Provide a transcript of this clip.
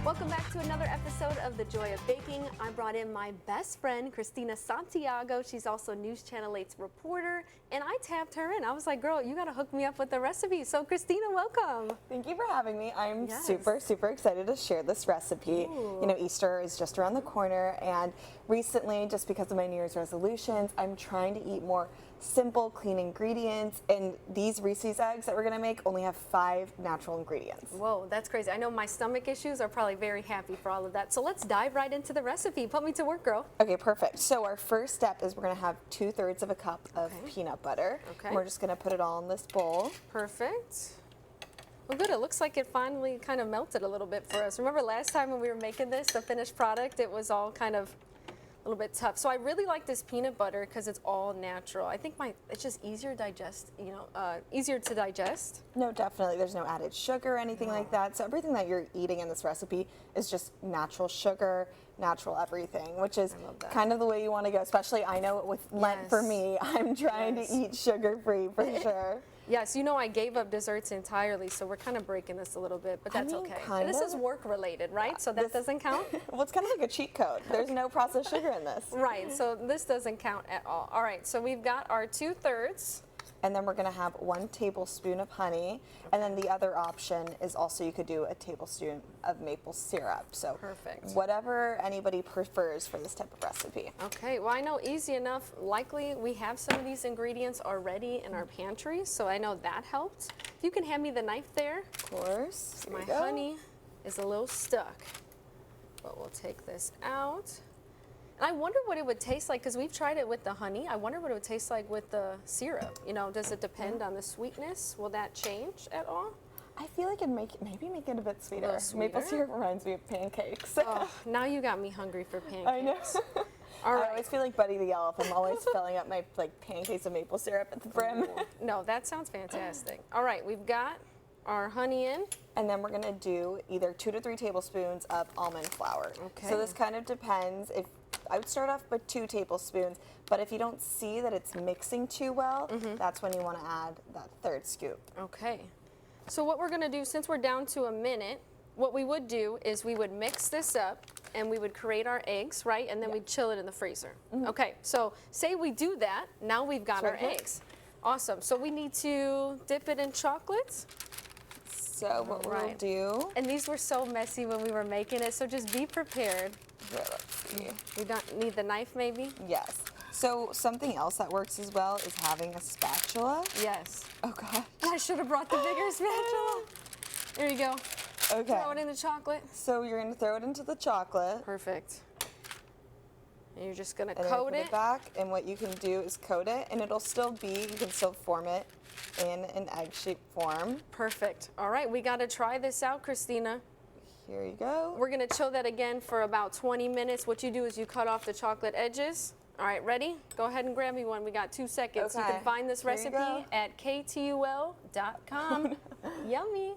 Welcome back to another episode of The Joy of Baking. I brought in my best friend, Cristina Santiago. She's also Newschannel 8's reporter, and I tapped her in. I was like, girl, you got to hook me up with the recipe. So, Cristina, welcome. Thank you for having me. I'm super excited to share this recipe. Ooh. You know, Easter is just around the corner, and recently, just because of my New Year's resolutions, I'm trying to eat more simple, clean ingredients, and these Reese's eggs that we're gonna make only have 5 natural ingredients. Whoa, that's crazy. I know my stomach issues are probably very happy for all of that. So let's dive right into the recipe. Put me to work, girl. Okay, perfect. So our first step is we're gonna have 2/3 of a cup of peanut butter. Okay. We're just gonna put it all in this bowl. Perfect. Well, good. It looks like it finally kind of melted a little bit for us. Remember last time when we were making this, the finished product, it was all kind of a little bit tough. So I really like this peanut butter because it's all natural. I think it's just easier to digest, easier to digest. No, definitely. There's no added sugar or anything like that. So everything that you're eating in this recipe is just natural sugar, natural everything, which is kind of the way you want to go. Especially, I know with Lent for me, I'm trying to eat sugar-free for sure. Yes, you know I gave up desserts entirely, so we're kind of breaking this a little bit, but that's okay. And this is work related, right? So that doesn't count? Well, it's kind of like a cheat code. There's no processed sugar in this. Right, so this doesn't count at all. All right, so we've got our 2/3. And then we're gonna have 1 tablespoon of honey. And then the other option is also you could do a tablespoon of maple syrup. So perfect. Whatever anybody prefers for this type of recipe. Okay, well I know easy enough. Likely we have some of these ingredients already in our pantry, so I know that helped. If you can hand me the knife there. Of course. My honey is a little stuck, but we'll take this out. And I wonder what it would taste like, because we've tried it with the honey. I wonder what it would taste like with the syrup. You know, does it depend on the sweetness? Will that change at all? I feel like maybe make it a bit sweeter. A little sweeter? Maple syrup reminds me of pancakes. Oh, now you got me hungry for pancakes. I know. All right. I always feel like Buddy the Elf. I'm always filling up my pancakes of maple syrup at the brim. No, that sounds fantastic. All right, we've got our honey in. And then we're gonna do either 2 to 3 tablespoons of almond flour. Okay. So this kind of depends. I would start off with 2 tablespoons, but if you don't see that it's mixing too well, that's when you want to add that 3rd scoop. Okay. So what we're going to do, since we're down to a minute, what we would do is we would mix this up and we would create our eggs, right? And then we'd chill it in the freezer. Okay, so say we do that, now we've got our eggs. Awesome. So we need to dip it in chocolate. So what we'll do... And these were so messy when we were making it, so just be prepared. Here, let's see. We don't need the knife, maybe? Yes. So something else that works as well is having a spatula. Yes. Oh, gosh. I should have brought the bigger spatula. There you go. Okay. Throw it in the chocolate. So you're going to throw it into the chocolate. Perfect. And you're just going to coat coat it back, and what you can do is coat it, and it'll still be, you can still form it in an egg-shaped form. Perfect. All right, we got to try this out, Cristina. Here you go. We're going to chill that again for about 20 minutes. What you do is you cut off the chocolate edges. All right, ready? Go ahead and grab me one. We got 2 seconds. Okay. You can find this recipe at ktul.com. Yummy.